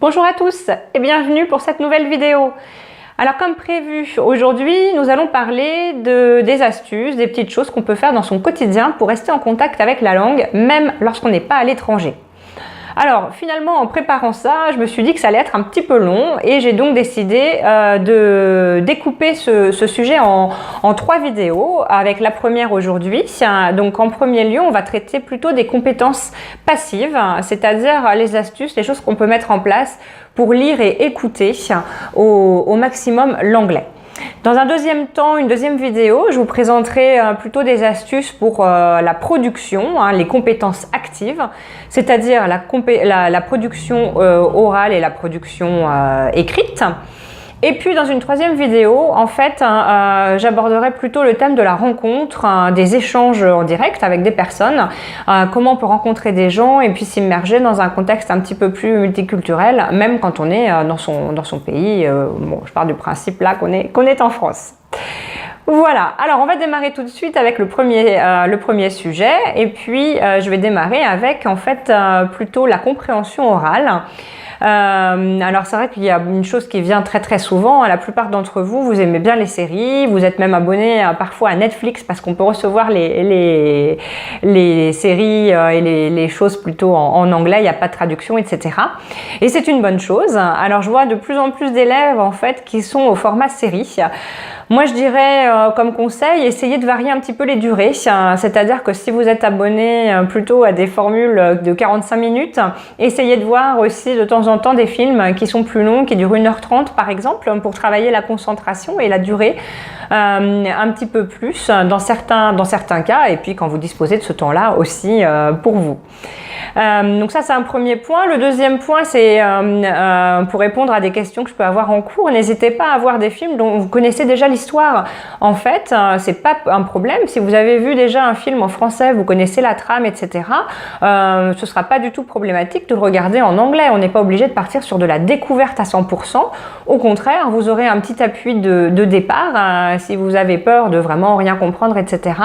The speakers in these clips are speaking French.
Bonjour à tous et bienvenue pour cette nouvelle vidéo. Alors comme prévu, aujourd'hui nous allons parler des astuces, des petites choses qu'on peut faire dans son quotidien pour rester en contact avec la langue, même lorsqu'on n'est pas à l'étranger. Alors finalement en préparant ça, je me suis dit que ça allait être un petit peu long et j'ai donc décidé de découper ce sujet en 3 vidéos, avec la première aujourd'hui. Donc en premier lieu, on va traiter plutôt des compétences passives, c'est-à-dire les astuces, les choses qu'on peut mettre en place pour lire et écouter au maximum l'anglais. Dans un deuxième temps, une deuxième vidéo, je vous présenterai plutôt des astuces pour la production, les compétences actives, c'est-à-dire la production orale et la production écrite. Et puis dans une troisième vidéo, en fait, j'aborderai plutôt le thème de la rencontre, des échanges en direct avec des personnes, comment on peut rencontrer des gens et puis s'immerger dans un contexte un petit peu plus multiculturel, même quand on est dans son pays. Bon, je pars du principe là qu'on est en France. Voilà, alors on va démarrer tout de suite avec le premier sujet et puis je vais démarrer avec en fait plutôt la compréhension orale. Alors c'est vrai qu'il y a une chose qui vient très souvent, la plupart d'entre vous, vous aimez bien les séries, vous êtes même abonné parfois à Netflix parce qu'on peut recevoir les séries et les choses plutôt en anglais, il n'y a pas de traduction, etc. Et c'est une bonne chose. Alors je vois de plus en plus d'élèves en fait qui sont au format série. Moi je dirais comme conseil, essayez de varier un petit peu les durées, c'est-à-dire que si vous êtes abonné plutôt à des formules de 45 minutes, essayez de voir aussi de temps en temps des films qui sont plus longs, qui durent 1h30 par exemple, pour travailler la concentration et la durée un petit peu plus dans certains cas, et puis quand vous disposez de ce temps-là aussi pour vous. Donc ça c'est un premier point. Le deuxième point c'est pour répondre à des questions que je peux avoir en cours, n'hésitez pas à voir des films dont vous connaissez déjà l'histoire. En fait c'est pas un problème, si vous avez vu déjà un film en français, vous connaissez la trame, etc. Ce sera pas du tout problématique de le regarder en anglais. On n'est pas obligé de partir sur de la découverte à 100%. Au contraire, vous aurez un petit appui de départ si vous avez peur de vraiment rien comprendre, etc.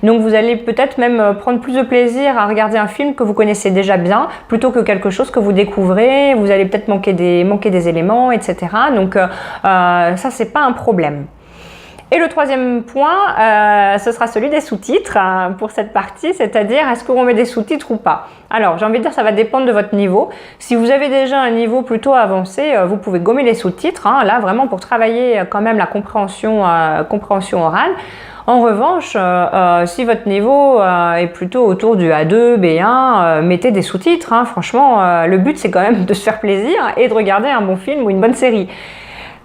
Donc vous allez peut-être même prendre plus de plaisir à regarder un film que vous connaissez déjà bien, plutôt que quelque chose que vous découvrez. Vous allez peut-être manquer des éléments, etc. Donc ça, c'est pas un problème. Et le troisième point, ce sera celui des sous-titres pour cette partie, c'est-à-dire est-ce qu'on met des sous-titres ou pas. Alors j'ai envie de dire ça va dépendre de votre niveau. Si vous avez déjà un niveau plutôt avancé, vous pouvez gommer les sous-titres, là vraiment pour travailler quand même la compréhension orale. En revanche, si votre niveau est plutôt autour du A2, B1, mettez des sous-titres. Franchement, le but c'est quand même de se faire plaisir et de regarder un bon film ou une bonne série.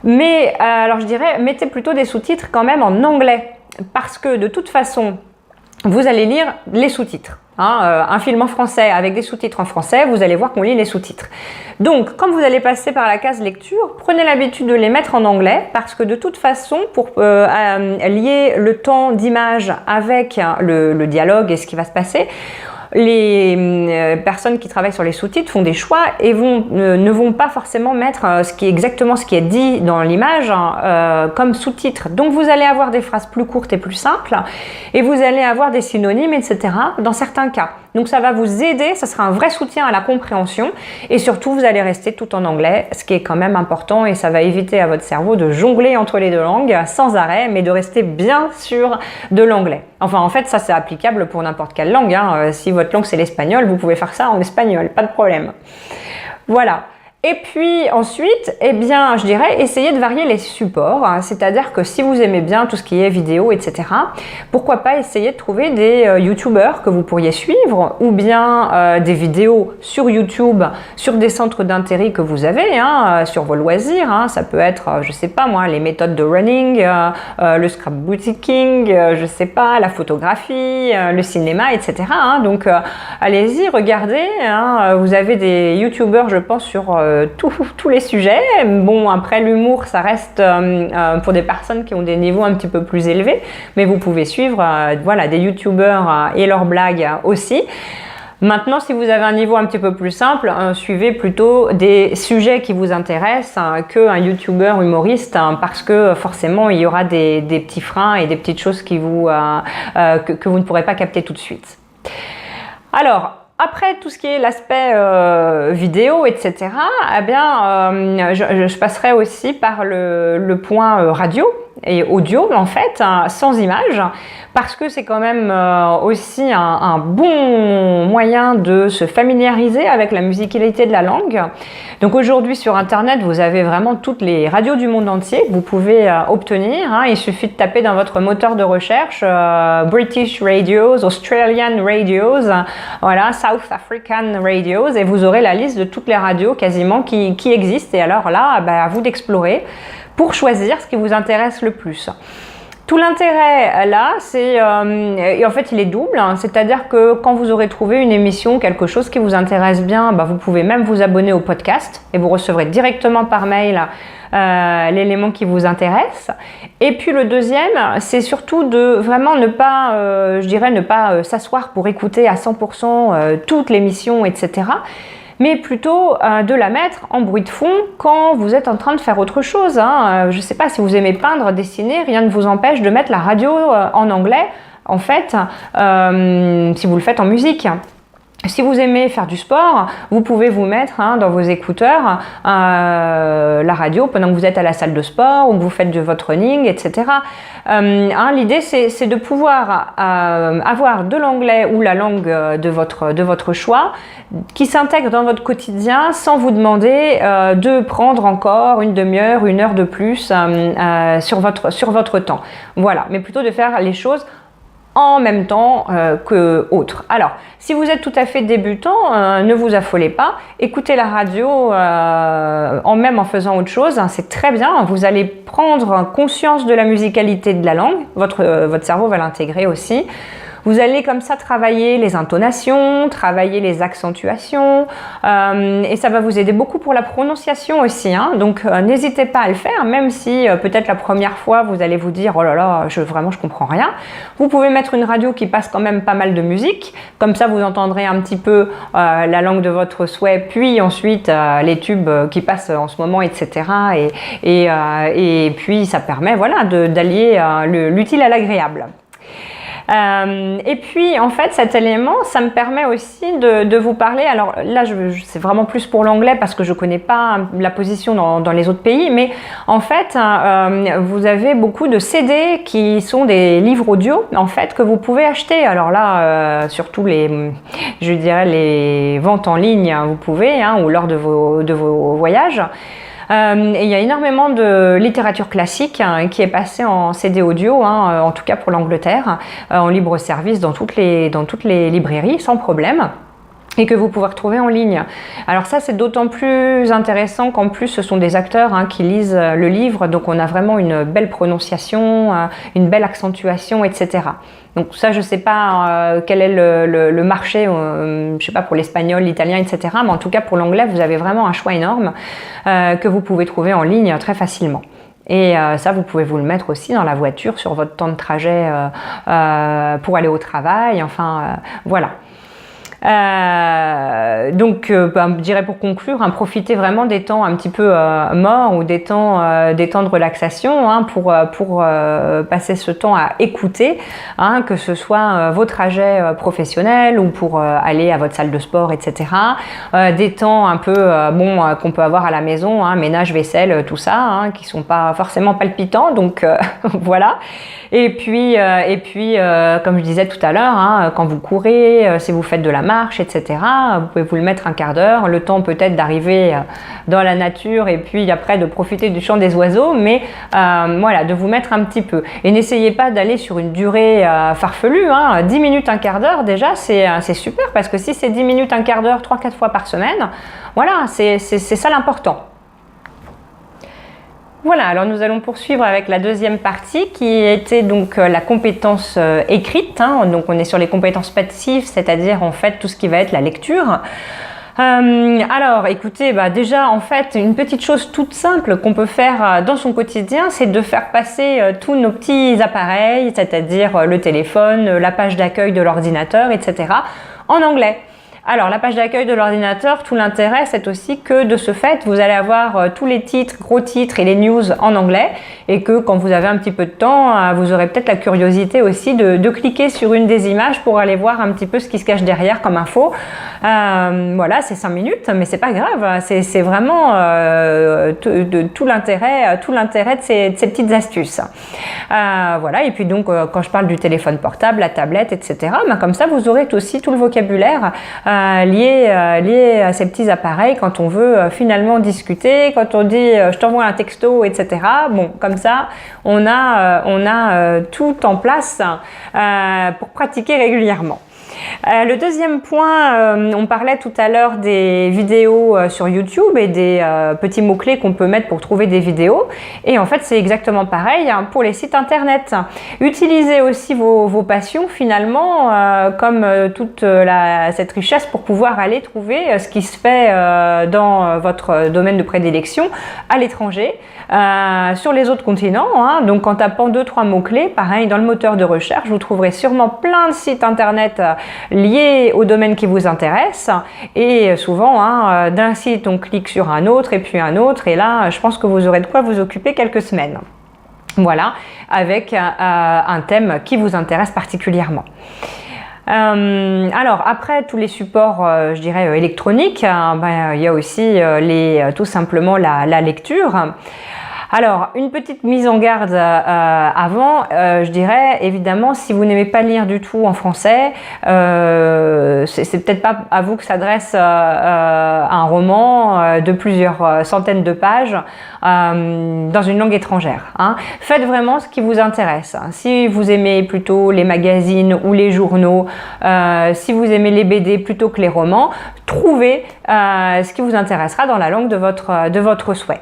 Mais alors je dirais, mettez plutôt des sous-titres quand même en anglais, parce que de toute façon, vous allez lire les sous-titres. Un film en français avec des sous-titres en français, vous allez voir qu'on lit les sous-titres. Donc, quand vous allez passer par la case lecture, prenez l'habitude de les mettre en anglais, parce que de toute façon, pour lier le temps d'image avec le dialogue et ce qui va se passer, les personnes qui travaillent sur les sous-titres font des choix et ne vont pas forcément mettre exactement ce qui est dit dans l'image comme sous-titre. Donc vous allez avoir des phrases plus courtes et plus simples et vous allez avoir des synonymes, etc. dans certains cas. Donc ça va vous aider, ça sera un vrai soutien à la compréhension et surtout vous allez rester tout en anglais, ce qui est quand même important et ça va éviter à votre cerveau de jongler entre les 2 langues sans arrêt, mais de rester bien sûr de l'anglais. Enfin en fait ça c'est applicable pour n'importe quelle langue, si votre langue c'est l'espagnol, vous pouvez faire ça en espagnol, pas de problème. Voilà. Et puis ensuite, eh bien, je dirais, essayez de varier les supports, c'est-à-dire que si vous aimez bien tout ce qui est vidéo, etc., pourquoi pas essayer de trouver des youtubeurs que vous pourriez suivre ou bien des vidéos sur YouTube, sur des centres d'intérêt que vous avez, sur vos loisirs, ça peut être, je sais pas moi, les méthodes de running, le scrapbooking, je sais pas, la photographie, le cinéma, etc. Donc allez-y, regardez, vous avez des youtubeurs, je pense, sur tous les sujets. Bon, après l'humour, ça reste pour des personnes qui ont des niveaux un petit peu plus élevés, mais vous pouvez suivre voilà, des youtubeurs et leurs blagues aussi. Maintenant, si vous avez un niveau un petit peu plus simple, suivez plutôt des sujets qui vous intéressent qu'un youtubeur humoriste, parce que forcément, il y aura des petits freins et des petites choses que vous ne pourrez pas capter tout de suite. Alors, après tout ce qui est l'aspect vidéo, etc., eh bien, je passerai aussi par le point radio et audio, en fait, sans image, parce que c'est quand même aussi un bon moyen de se familiariser avec la musicalité de la langue. Donc aujourd'hui sur Internet, vous avez vraiment toutes les radios du monde entier que vous pouvez obtenir. Il suffit de taper dans votre moteur de recherche British Radios, Australian Radios, voilà, South African Radios, et vous aurez la liste de toutes les radios quasiment qui existent. Et alors là, à vous d'explorer pour choisir ce qui vous intéresse le plus. Tout l'intérêt là, c'est, et en fait il est double, c'est-à-dire que quand vous aurez trouvé une émission, quelque chose qui vous intéresse bien, vous pouvez même vous abonner au podcast et vous recevrez directement par mail l'élément qui vous intéresse. Et puis le deuxième, c'est surtout de vraiment ne pas, ne pas s'asseoir pour écouter à 100% toute l'émission, etc., mais plutôt de la mettre en bruit de fond quand vous êtes en train de faire autre chose. Je ne sais pas, si vous aimez peindre, dessiner, rien ne vous empêche de mettre la radio en anglais, en fait, si vous le faites en musique. Si vous aimez faire du sport, vous pouvez vous mettre dans vos écouteurs la radio pendant que vous êtes à la salle de sport ou que vous faites de votre running, etc. L'idée, c'est de pouvoir avoir de l'anglais ou la langue de votre choix qui s'intègre dans votre quotidien sans vous demander de prendre encore une demi-heure, une heure de plus sur votre temps. Voilà, mais plutôt de faire les choses en même temps que autres. Alors, si vous êtes tout à fait débutant, ne vous affolez pas. Écoutez la radio même en faisant autre chose, c'est très bien. Vous allez prendre conscience de la musicalité de la langue. Votre cerveau va l'intégrer aussi. Vous allez comme ça travailler les intonations, travailler les accentuations et ça va vous aider beaucoup pour la prononciation aussi. Donc n'hésitez pas à le faire, même si peut-être la première fois vous allez vous dire « Oh là là, vraiment je comprends rien ». Vous pouvez mettre une radio qui passe quand même pas mal de musique, comme ça vous entendrez un petit peu la langue de votre souhait, puis ensuite les tubes qui passent en ce moment, etc. Et puis ça permet d'allier l'utile à l'agréable. Et puis en fait cet élément, ça me permet aussi de vous parler, alors là c'est vraiment plus pour l'anglais parce que je ne connais pas la position dans les autres pays, mais en fait vous avez beaucoup de CD qui sont des livres audio en fait que vous pouvez acheter. Alors là surtout les ventes en ligne, vous pouvez ou lors de vos voyages. Et il y a énormément de littérature classique qui est passée en CD audio, en tout cas pour l'Angleterre, en libre service dans toutes les librairies, sans problème, et que vous pouvez retrouver en ligne. Alors ça, c'est d'autant plus intéressant qu'en plus, ce sont des acteurs qui lisent le livre, donc on a vraiment une belle prononciation, une belle accentuation, etc. Donc ça, je ne sais pas quel est le marché, je ne sais pas pour l'espagnol, l'italien, etc. Mais en tout cas, pour l'anglais, vous avez vraiment un choix énorme que vous pouvez trouver en ligne très facilement. Et ça, vous pouvez vous le mettre aussi dans la voiture, sur votre temps de trajet pour aller au travail, voilà. Donc, je dirais pour conclure, profitez vraiment des temps un petit peu morts ou des temps de relaxation pour passer ce temps à écouter, que ce soit vos trajets professionnels ou pour aller à votre salle de sport, etc. Des temps un peu qu'on peut avoir à la maison, ménage, vaisselle, tout ça, qui sont pas forcément palpitants, donc voilà. Et puis comme je disais tout à l'heure, quand vous courez, si vous faites de la marche, etc., vous pouvez vous le mettre un quart d'heure, le temps peut-être d'arriver dans la nature et puis après de profiter du chant des oiseaux, mais de vous mettre un petit peu. Et n'essayez pas d'aller sur une durée farfelue, 10 minutes, un quart d'heure déjà, c'est super, parce que si c'est 10 minutes, un quart d'heure, 3-4 fois par semaine, voilà, c'est ça l'important. Voilà, alors nous allons poursuivre avec la deuxième partie qui était donc la compétence écrite. Donc on est sur les compétences passives, c'est-à-dire en fait tout ce qui va être la lecture. Alors écoutez, déjà en fait une petite chose toute simple qu'on peut faire dans son quotidien, c'est de faire passer tous nos petits appareils, c'est-à-dire le téléphone, la page d'accueil de l'ordinateur, etc., en anglais. Alors, la page d'accueil de l'ordinateur, tout l'intérêt, c'est aussi que de ce fait, vous allez avoir tous les titres, gros titres et les news en anglais et que quand vous avez un petit peu de temps, vous aurez peut-être la curiosité aussi de cliquer sur une des images pour aller voir un petit peu ce qui se cache derrière comme info. Voilà, c'est 5 minutes, mais c'est pas grave, c'est vraiment tout l'intérêt de ces petites astuces. Voilà, et puis donc, quand je parle du téléphone portable, la tablette, etc., comme ça, vous aurez aussi tout le vocabulaire lié à ces petits appareils quand on veut finalement discuter, quand on dit je t'envoie un texto, etc. Bon, comme ça, on a tout en place pour pratiquer régulièrement. Le deuxième point, on parlait tout à l'heure des vidéos sur YouTube et des petits mots-clés qu'on peut mettre pour trouver des vidéos. Et en fait, c'est exactement pareil pour les sites internet. Utilisez aussi vos passions finalement comme toute cette richesse pour pouvoir aller trouver ce qui se fait dans votre domaine de prédilection à l'étranger, sur les autres continents. Donc en tapant 2-3 mots-clés, pareil, dans le moteur de recherche, vous trouverez sûrement plein de sites internet liés au domaine qui vous intéresse et souvent d'un site on clique sur un autre et puis un autre et là je pense que vous aurez de quoi vous occuper quelques semaines. Voilà, avec un thème qui vous intéresse particulièrement. Alors après tous les supports je dirais électroniques, il y a aussi tout simplement la lecture. Alors, une petite mise en garde avant, je dirais évidemment, si vous n'aimez pas lire du tout en français, c'est peut-être pas à vous que s'adresse un roman de plusieurs centaines de pages dans une langue étrangère. Faites vraiment ce qui vous intéresse. Si vous aimez plutôt les magazines ou les journaux, si vous aimez les BD plutôt que les romans, trouvez ce qui vous intéressera dans la langue de votre souhait.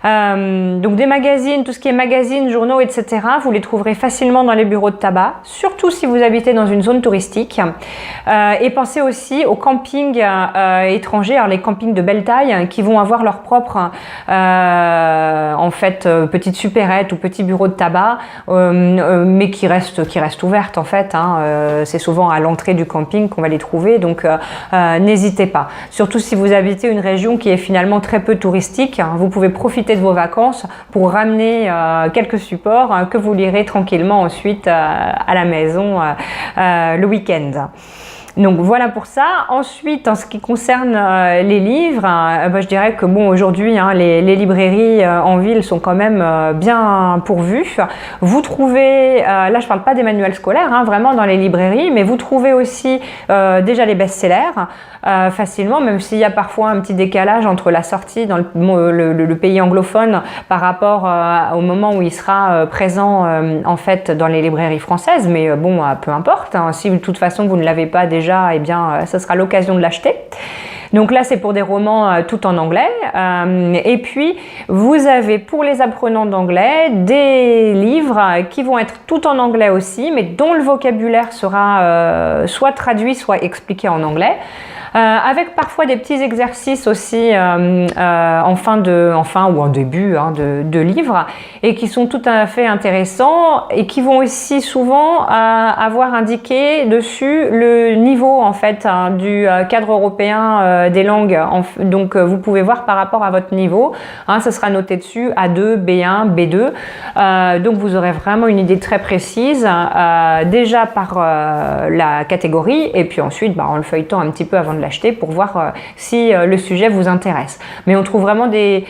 Donc des magazines, tout ce qui est magazines, journaux, etc. Vous les trouverez facilement dans les bureaux de tabac, surtout si vous habitez dans une zone touristique. Et pensez aussi aux campings étrangers, alors les campings de belle taille qui vont avoir leur propre en fait petite supérette ou petit bureau de tabac, mais qui reste ouverte en fait. C'est souvent à l'entrée du camping qu'on va les trouver, donc n'hésitez pas. Surtout si vous habitez une région qui est finalement très peu touristique, vous pouvez profiter de vos vacances pour ramener quelques supports que vous lirez tranquillement ensuite à la maison le week-end. Donc voilà pour ça. Ensuite, en ce qui concerne les livres, je dirais que bon, aujourd'hui, les librairies en ville sont quand même bien pourvues. Vous trouvez, là je parle pas des manuels scolaires, vraiment dans les librairies, mais vous trouvez aussi déjà les best-sellers facilement, même s'il y a parfois un petit décalage entre la sortie dans le pays anglophone par rapport au moment où il sera présent en fait dans les librairies françaises. Mais bon, peu importe, si de toute façon vous ne l'avez pas déjà, eh bien, ça sera l'occasion de l'acheter. Donc là, c'est pour des romans tout en anglais. Et puis, vous avez pour les apprenants d'anglais des livres qui vont être tout en anglais aussi, mais dont le vocabulaire sera soit traduit, soit expliqué en anglais. Avec parfois des petits exercices aussi en fin ou en début de livre et qui sont tout à fait intéressants et qui vont aussi souvent avoir indiqué dessus le niveau en fait du cadre européen des langues. Donc vous pouvez voir par rapport à votre niveau, ça sera noté dessus A2, B1, B2. Donc vous aurez vraiment une idée très précise déjà par la catégorie et puis ensuite en le feuilletant un petit peu avant de l'acheter pour voir si le sujet vous intéresse. Mais on trouve vraiment des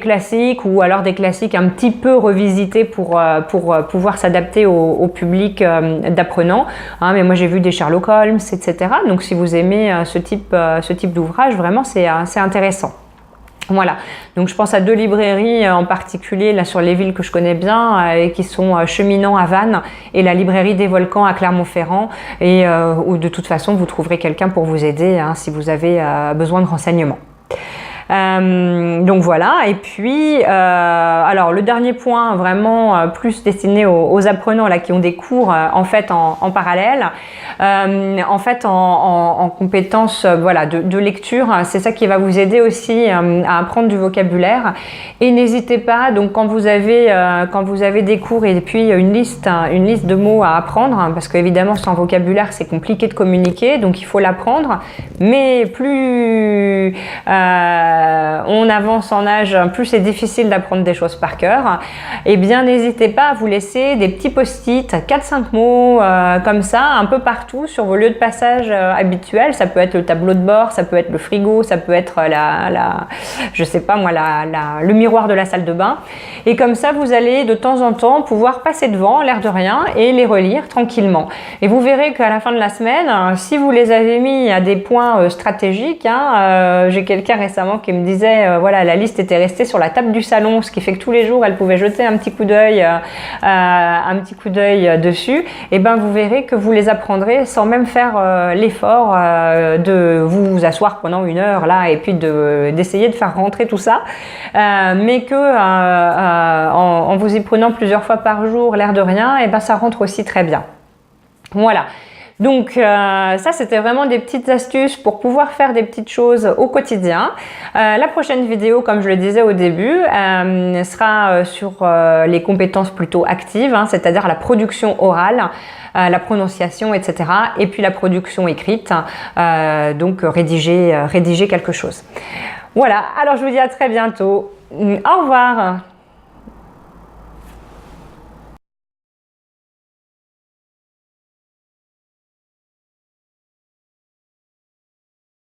classiques ou alors des classiques un petit peu revisités pour pouvoir s'adapter au public d'apprenants. Mais moi j'ai vu des Sherlock Holmes, etc. Donc si vous aimez ce type d'ouvrage, vraiment c'est intéressant. Voilà, donc je pense à 2 librairies en particulier là sur les villes que je connais bien et qui sont Cheminant à Vannes et la librairie des Volcans à Clermont-Ferrand et où de toute façon vous trouverez quelqu'un pour vous aider si vous avez besoin de renseignements. Donc voilà, et puis alors le dernier point vraiment plus destiné aux apprenants là qui ont des cours en fait en parallèle, en fait en compétences voilà de lecture, c'est ça qui va vous aider aussi à apprendre du vocabulaire. Et n'hésitez pas, donc quand vous avez des cours et puis une liste de mots à apprendre, parce qu'évidemment sans vocabulaire c'est compliqué de communiquer, donc il faut l'apprendre, mais plus on avance en âge, plus c'est difficile d'apprendre des choses par cœur. Et bien n'hésitez pas à vous laisser des petits post-it, 4-5 mots comme ça, un peu partout sur vos lieux de passage habituels. Ça peut être le tableau de bord, ça peut être le frigo, ça peut être je sais pas moi, le miroir de la salle de bain. Et comme ça, vous allez de temps en temps pouvoir passer devant, l'air de rien, et les relire tranquillement. Et vous verrez qu'à la fin de la semaine, si vous les avez mis à des points stratégiques, j'ai quelqu'un récemment qui me disait, voilà, la liste était restée sur la table du salon, ce qui fait que tous les jours, elle pouvait jeter un petit coup d'œil dessus. Et ben, vous verrez que vous les apprendrez sans même faire l'effort de vous asseoir pendant 1 heure là et puis d'essayer de faire rentrer tout ça, mais que en vous y prenant plusieurs fois par jour, l'air de rien, et ben ça rentre aussi très bien. Voilà. Donc ça c'était vraiment des petites astuces pour pouvoir faire des petites choses au quotidien. La prochaine vidéo, comme je le disais au début, sera sur les compétences plutôt actives, c'est-à-dire la production orale, la prononciation, etc. Et puis la production écrite, donc rédiger quelque chose. Voilà, alors je vous dis à très bientôt. Au revoir.